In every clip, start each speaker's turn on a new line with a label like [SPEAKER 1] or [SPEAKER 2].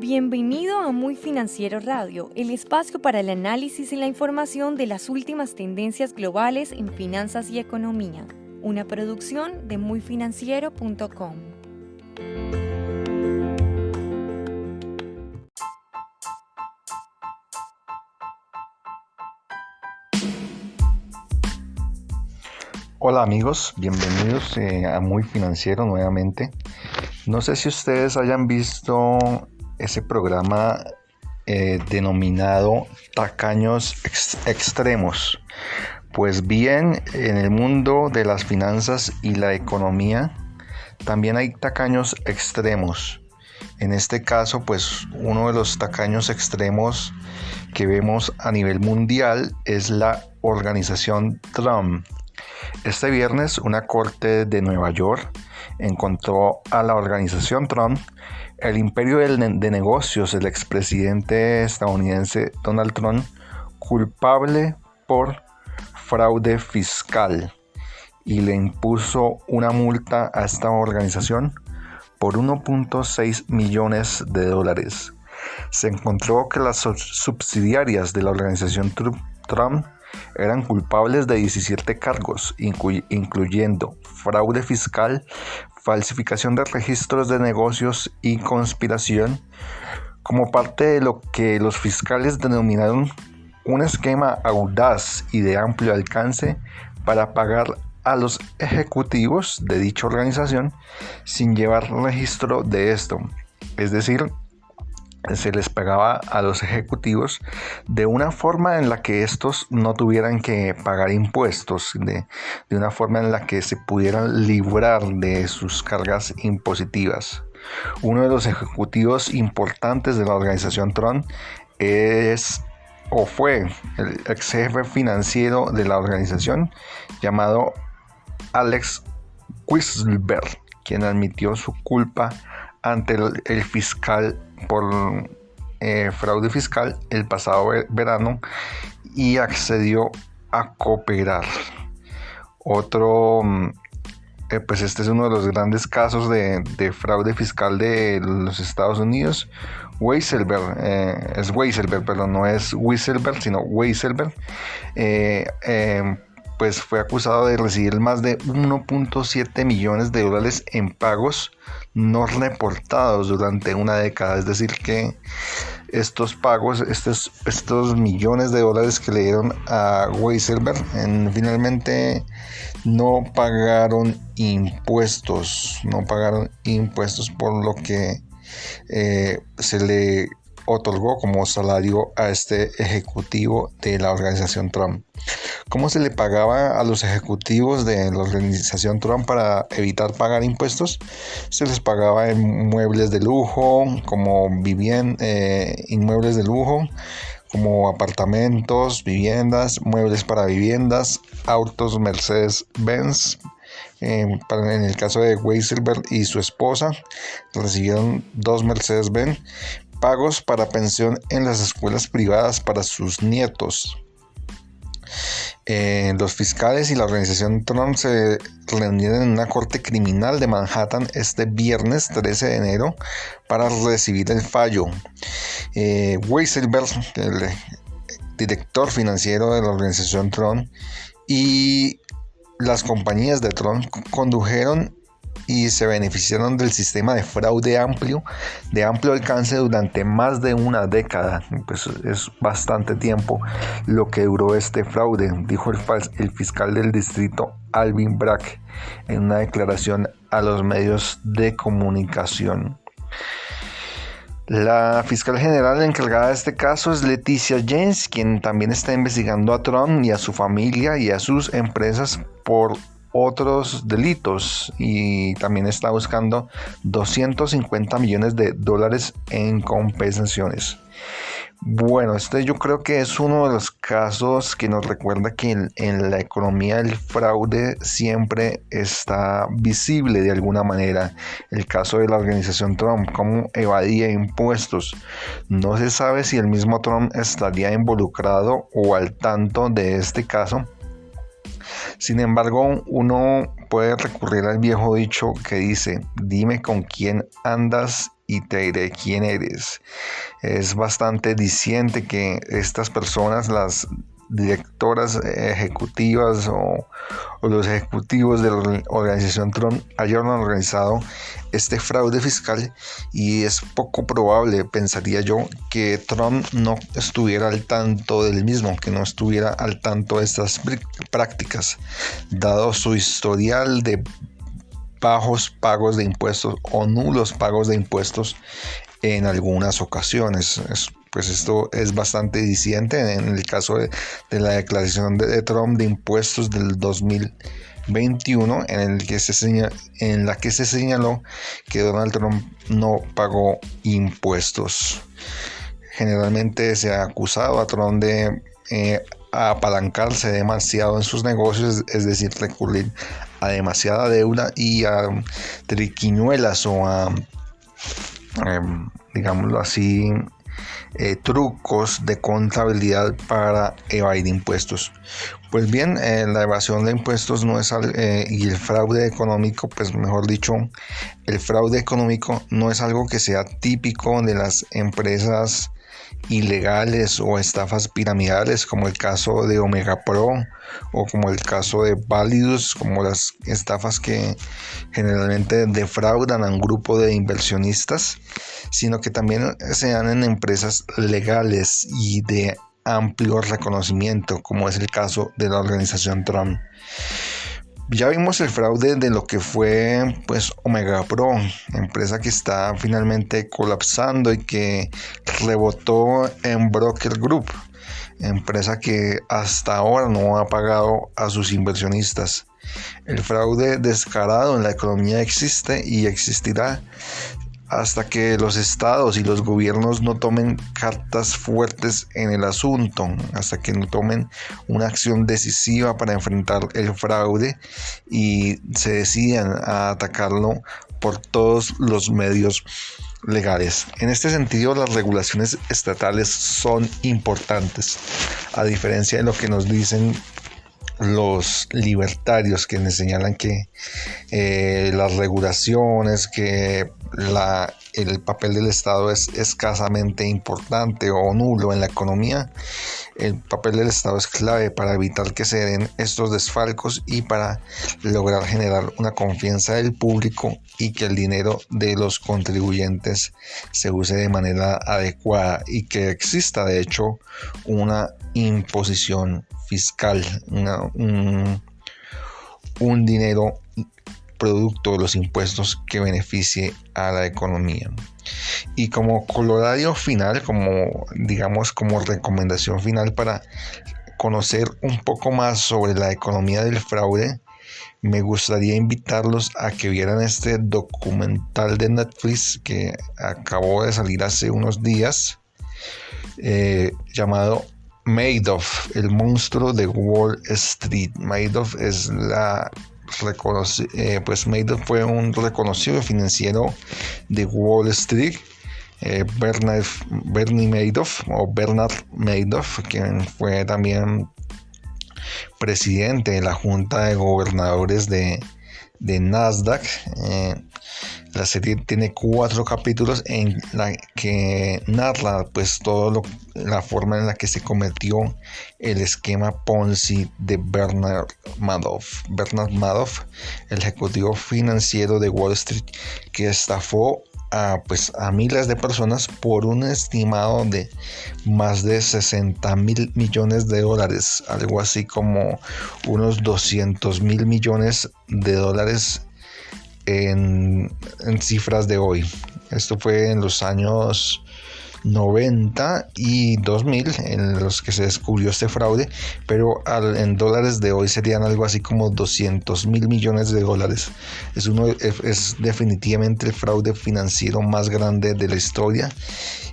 [SPEAKER 1] Bienvenido a Muy Financiero Radio, el espacio para el análisis y la información de las últimas tendencias globales en finanzas y economía. Una producción de muyfinanciero.com.
[SPEAKER 2] Hola amigos, bienvenidos a Muy Financiero nuevamente. No sé si ustedes hayan visto ese programa denominado Tacaños Extremos. Pues bien, en el mundo de las finanzas y la economía también hay tacaños extremos. En este caso, pues uno de los tacaños extremos que vemos a nivel mundial es la organización Trump. Este viernes, una corte de Nueva York encontró a la organización Trump, el imperio de negocios del expresidente estadounidense Donald Trump, culpable por fraude fiscal y le impuso una multa a esta organización por 1.6 millones de dólares. Se encontró que las subsidiarias de la organización Trump eran culpables de 17 cargos, incluyendo fraude fiscal, falsificación de registros de negocios y conspiración, como parte de lo que los fiscales denominaron un esquema audaz y de amplio alcance para pagar a los ejecutivos de dicha organización sin llevar registro de esto. Es decir, se les pagaba a los ejecutivos de una forma en la que estos no tuvieran que pagar impuestos, de una forma en la que se pudieran librar de sus cargas impositivas. Uno de los ejecutivos importantes de la organización Trump fue el ex jefe financiero de la organización llamado Alex Weisselberg, quien admitió su culpa ante el fiscal por fraude fiscal el pasado verano y accedió a cooperar. Pues este es uno de los grandes casos de fraude fiscal de los Estados Unidos. Weisselberg, no es Weisselberg, sino Weisselberg, pues fue acusado de recibir más de 1.7 millones de dólares en pagos no reportados durante una década. Es decir que estos pagos, estos millones de dólares que le dieron a Weisselberg, finalmente no pagaron impuestos, por lo que se le otorgó como salario a este ejecutivo de la organización Trump. ¿Cómo se le pagaba a los ejecutivos de la organización Trump para evitar pagar impuestos? Se les pagaba en muebles de lujo, como inmuebles de lujo, como apartamentos, viviendas, muebles para viviendas, autos Mercedes-Benz. En el caso de Weisselberg y su esposa, recibieron 2 Mercedes-Benz. Pagos para pensión en las escuelas privadas para sus nietos. Los fiscales y la organización Trump se reunieron en una corte criminal de Manhattan este viernes 13 de enero para recibir el fallo. Weisselberg, el director financiero de la organización Trump, y las compañías de Trump condujeron y se beneficiaron del sistema de fraude de amplio alcance durante más de una década. Pues es bastante tiempo lo que duró este fraude, dijo el fiscal del distrito Alvin Bragg en una declaración a los medios de comunicación. La fiscal general encargada de este caso es Leticia James, quien también está investigando a Trump y a su familia y a sus empresas por otros delitos, y también está buscando 250 millones de dólares en compensaciones. Bueno, yo creo que es uno de los casos que nos recuerda que en la economía el fraude siempre está visible de alguna manera. El caso de la organización Trump, cómo evadía impuestos. No se sabe si el mismo Trump estaría involucrado o al tanto de este caso, Sin embargo, uno puede recurrir al viejo dicho que dice: dime con quién andas y te diré quién eres. Es bastante diciente que estas personas, las directoras ejecutivas o los ejecutivos de la organización Trump, hayan organizado este fraude fiscal, y es poco probable, pensaría yo, que Trump no estuviera al tanto del mismo, que no estuviera al tanto de estas prácticas, dado su historial de bajos pagos de impuestos o nulos pagos de impuestos en algunas ocasiones. Pues esto es bastante diciente en el caso de la declaración de Trump de impuestos del 2021, en la que se señaló que Donald Trump no pagó impuestos. Generalmente se ha acusado a Trump de apalancarse demasiado en sus negocios, es decir, recurrir a demasiada deuda y a triquiñuelas o a digámoslo así, trucos de contabilidad para evadir impuestos. Pues bien, la evasión de impuestos no es y el fraude económico, pues mejor dicho, el fraude económico no es algo que sea típico de las empresas ilegales o estafas piramidales, como el caso de Omega Pro o como el caso de Validus, como las estafas que generalmente defraudan a un grupo de inversionistas, sino que también se dan en empresas legales y de amplio reconocimiento, como es el caso de la organización Trump. Ya vimos el fraude de lo que fue pues Omega Pro, empresa que está finalmente colapsando y que rebotó en Broker Group, empresa que hasta ahora no ha pagado a sus inversionistas. El fraude descarado en la economía existe y existirá hasta que los estados y los gobiernos no tomen cartas fuertes en el asunto, hasta que no tomen una acción decisiva para enfrentar el fraude y se decidan a atacarlo por todos los medios legales. En este sentido, las regulaciones estatales son importantes, a diferencia de lo que nos dicen los libertarios, que nos señalan que las regulaciones, que el papel del Estado es escasamente importante o nulo en la economía. El papel del Estado es clave para evitar que se den estos desfalcos y para lograr generar una confianza del público y que el dinero de los contribuyentes se use de manera adecuada y que exista de hecho una imposición fiscal, un dinero producto de los impuestos que beneficie a la economía. Y como colorario final, como recomendación final para conocer un poco más sobre la economía del fraude, me gustaría invitarlos a que vieran este documental de Netflix que acabó de salir hace unos días, llamado Madoff, el monstruo de Wall Street. Madoff es Madoff fue un reconocido financiero de Wall Street, Bernie Madoff o Bernard Madoff, quien fue también presidente de la Junta de Gobernadores de Nasdaq. La serie tiene 4 capítulos en la que narra pues la forma en la que se cometió el esquema Ponzi de Bernard Madoff. Bernard Madoff, el ejecutivo financiero de Wall Street, que estafó a miles de personas por un estimado de más de 60,000 millones de dólares, algo así como unos 200,000 millones de dólares en cifras de hoy. Esto fue en los años 90 y 2000 en los que se descubrió este fraude, pero en dólares de hoy serían algo así como 200,000 millones de dólares. Es definitivamente el fraude financiero más grande de la historia.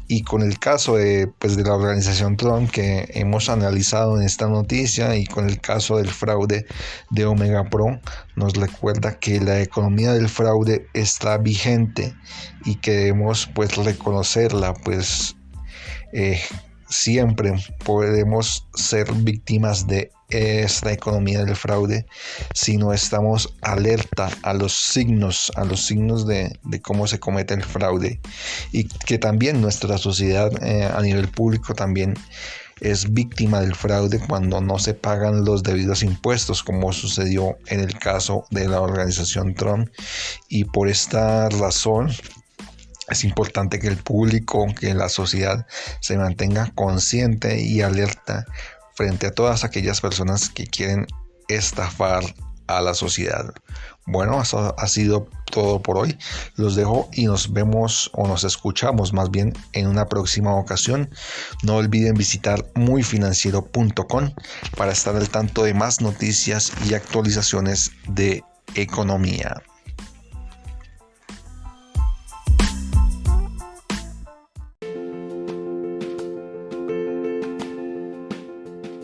[SPEAKER 2] Y con el caso de la organización Trump que hemos analizado en esta noticia, y con el caso del fraude de Omega Pro, nos recuerda que la economía del fraude está vigente y que debemos reconocerla, siempre podemos ser víctimas de esta economía del fraude si no estamos alerta a los signos de cómo se comete el fraude, y que también nuestra sociedad a nivel público también es víctima del fraude cuando no se pagan los debidos impuestos, como sucedió en el caso de la organización Trump. Y por esta razón es importante que el público, que la sociedad se mantenga consciente y alerta frente a todas aquellas personas que quieren estafar a la sociedad. Bueno, eso ha sido todo por hoy. Los dejo y nos vemos, o nos escuchamos más bien, en una próxima ocasión. No olviden visitar muyfinanciero.com para estar al tanto de más noticias y actualizaciones de economía.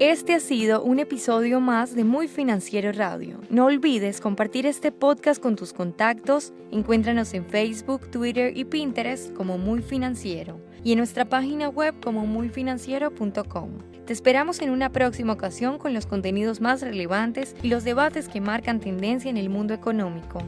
[SPEAKER 1] Este ha sido un episodio más de Muy Financiero Radio. No olvides compartir este podcast con tus contactos. Encuéntranos en Facebook, Twitter y Pinterest como Muy Financiero y en nuestra página web como muyfinanciero.com. Te esperamos en una próxima ocasión con los contenidos más relevantes y los debates que marcan tendencia en el mundo económico.